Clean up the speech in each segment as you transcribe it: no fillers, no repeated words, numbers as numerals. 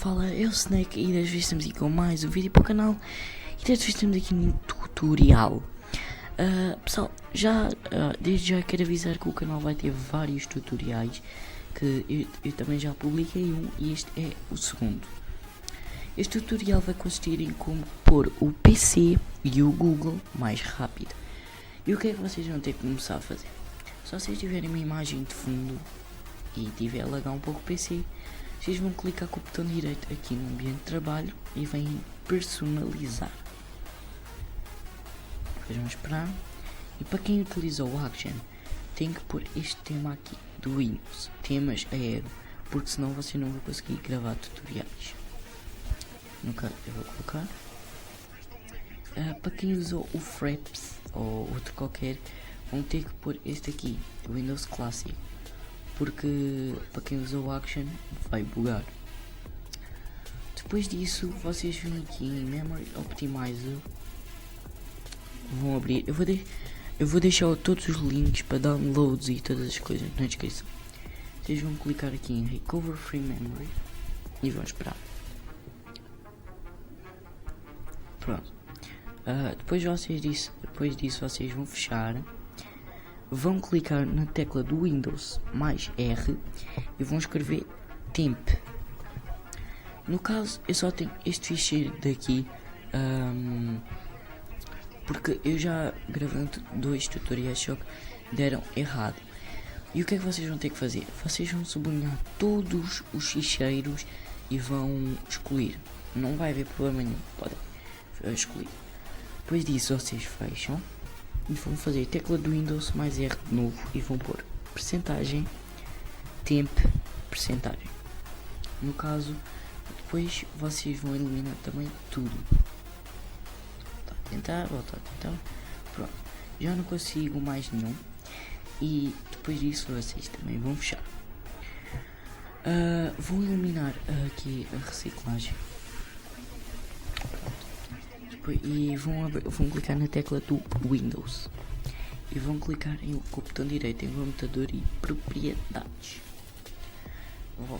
fala é o Snake e desta vez estamos aqui com mais um vídeo para o canal e desta vez estamos aqui num tutorial. Pessoal, desde já quero avisar que o canal vai ter vários tutoriais que eu também já publiquei um e este é o segundo. Este tutorial vai consistir em como pôr o PC e o Google mais rápido. E o que é que vocês vão ter que começar a fazer? Se vocês tiverem uma imagem de fundo e tiver a lagar um pouco o PC, vocês vão clicar com o botão direito aqui no ambiente de trabalho e vêm personalizar. Depois vamos esperar. E para quem utiliza o Action, tem que pôr este tema aqui do Windows, temas aero, porque senão você não vai conseguir gravar tutoriais. No caso eu vou colocar. Para quem usou o Fraps ou outro qualquer, vão ter que pôr este aqui, o Windows Classic, porque para quem usou o Action vai bugar. Depois disso vocês vêm aqui em Memory Optimizer, vão abrir, eu vou deixar todos os links para downloads e todas as coisas na descrição. Vocês vão clicar aqui em Recover Free Memory e vão esperar. Pronto. Depois disso vocês vão fechar, vão clicar na tecla do Windows mais R e vão escrever temp. No caso eu só tenho este ficheiro daqui porque eu já gravei dois tutoriais só que deram errado. E o que é que vocês vão ter que fazer? Vocês vão sublinhar todos os ficheiros e vão excluir. Não vai haver problema nenhum, podem excluir. Depois disso vocês fecham e vão fazer a tecla do Windows mais R de novo e vão pôr percentagem, temp, percentagem. No caso, depois vocês vão eliminar também tudo. Voltar a tentar, pronto, já não consigo mais nenhum. E depois disso vocês também vão fechar. Vou eliminar aqui a reciclagem. E vão clicar na tecla do Windows e vão clicar com o botão direito em computador e propriedades.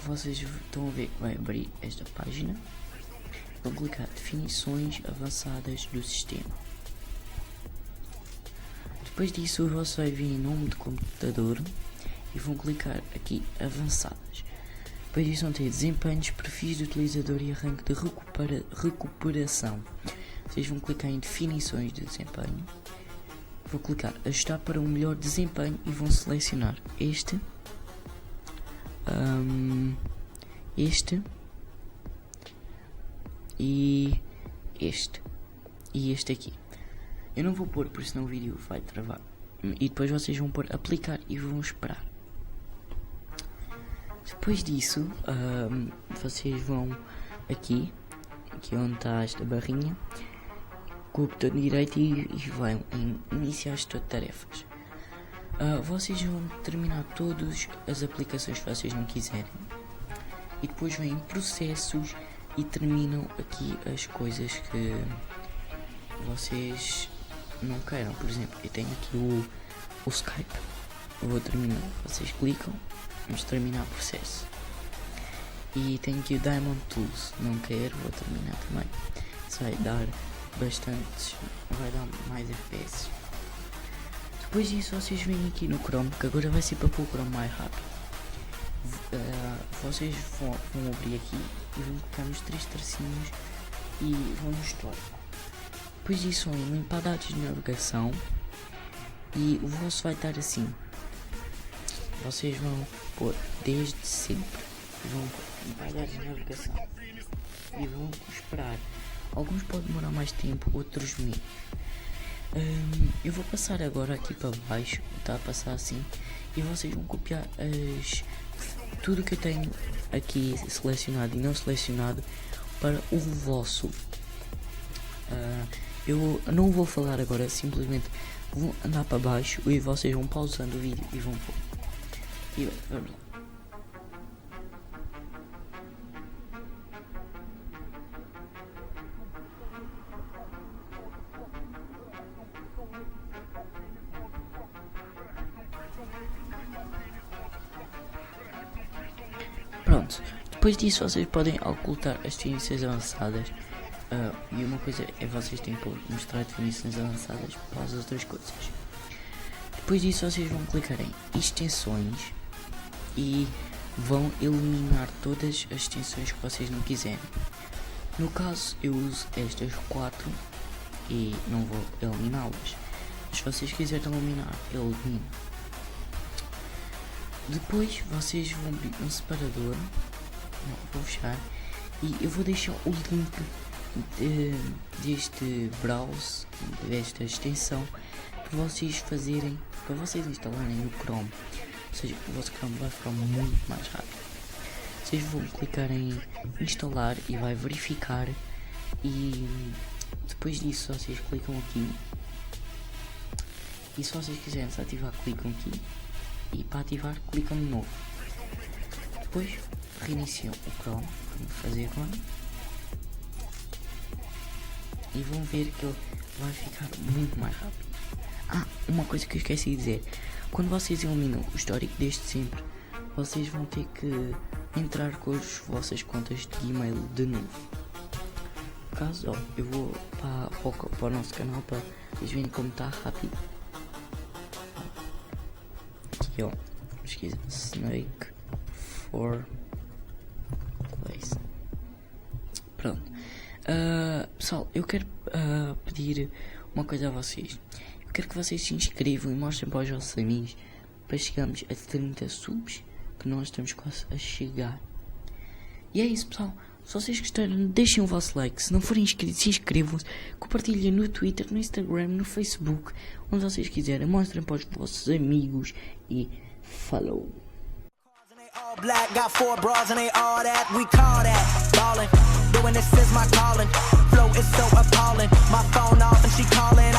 Vocês estão a ver que vai abrir esta página. Vão clicar definições avançadas do sistema. Depois disso você vai vir em nome do computador e vão clicar aqui avançadas. Depois disso vão ter desempenhos, perfis do utilizador e arranque de recuperação. Vocês vão clicar em definições de desempenho, vou clicar ajustar para um melhor desempenho e vão selecionar este e este aqui. Eu não vou pôr, porque senão o vídeo vai travar. E depois vocês vão pôr aplicar e vão esperar. Depois disso vocês vão aqui onde está esta barrinha, com o botão direito e vão em iniciar gestor de tarefas. Vocês vão terminar todas as aplicações que vocês não quiserem e depois vêm em processos e terminam aqui as coisas que vocês não queiram. Por exemplo, eu tenho aqui o Skype, eu vou terminar, vocês clicam, vamos terminar o processo. E tenho aqui o Diamond Tools, não quero, vou terminar também. Isso vai dar bastante, vai dar mais FPS. Depois disso vocês vêm aqui no Chrome, que agora vai ser para pôr o Chrome mais rápido. Vocês vão abrir aqui e vão clicar nos três tracinhos e vão no Store. Depois disso vão limpar dados de navegação e o vosso vai estar assim. Vocês vão pôr desde sempre, vão limpar dados de navegação e vão esperar. Alguns podem demorar mais tempo, outros menos. Eu vou passar agora aqui para baixo, está a passar assim, e vocês vão copiar tudo que eu tenho aqui selecionado e não selecionado para o vosso. Eu não vou falar agora, simplesmente vou andar para baixo e vocês vão pausando o vídeo e vão pôr. E bem, vamos lá. Pronto, Depois disso vocês podem ocultar as definições avançadas. E uma coisa é vocês têm que mostrar definições avançadas para as outras coisas. Depois disso vocês vão clicar em extensões e vão eliminar todas as extensões que vocês não quiserem. No caso eu uso estas 4 e não vou eliminá-las. Mas se vocês quiserem eliminar, elimino. Depois vocês vão abrir um separador. Não, vou fechar. E eu vou deixar o link deste browse, desta extensão, para vocês fazerem, para vocês instalarem no Chrome. Ou seja, o vosso Chrome vai ficar muito mais rápido. Vocês vão clicar em instalar e vai verificar. E depois disso vocês clicam aqui. E se vocês quiserem desativar, clicam aqui. E para ativar, clicam de novo. Depois reiniciam o Chrome. Vamos fazer agora. E vão ver que ele vai ficar muito mais rápido. Uma coisa que eu esqueci de dizer. Quando vocês eliminam o histórico desde sempre, vocês vão ter que entrar com as vossas contas de e-mail de novo. No caso, eu vou para o nosso canal para vocês verem como está rápido. Aqui pesquisa Snake for Place. Pronto. Pessoal, eu quero pedir uma coisa a vocês. Eu quero que vocês se inscrevam e mostrem para os vossos amigos para chegarmos a 30 subs, que nós estamos quase a chegar. E é isso, pessoal. Se vocês gostaram, deixem o vosso like. Se não forem inscritos, se inscrevam-se. Compartilhem no Twitter, no Instagram, no Facebook, onde vocês quiserem. Mostrem para os vossos amigos e falou. All black, got 4 bras and they all that, we call that ballin'. Doing this is my calling. Flow is so appalling. My phone off and she calling.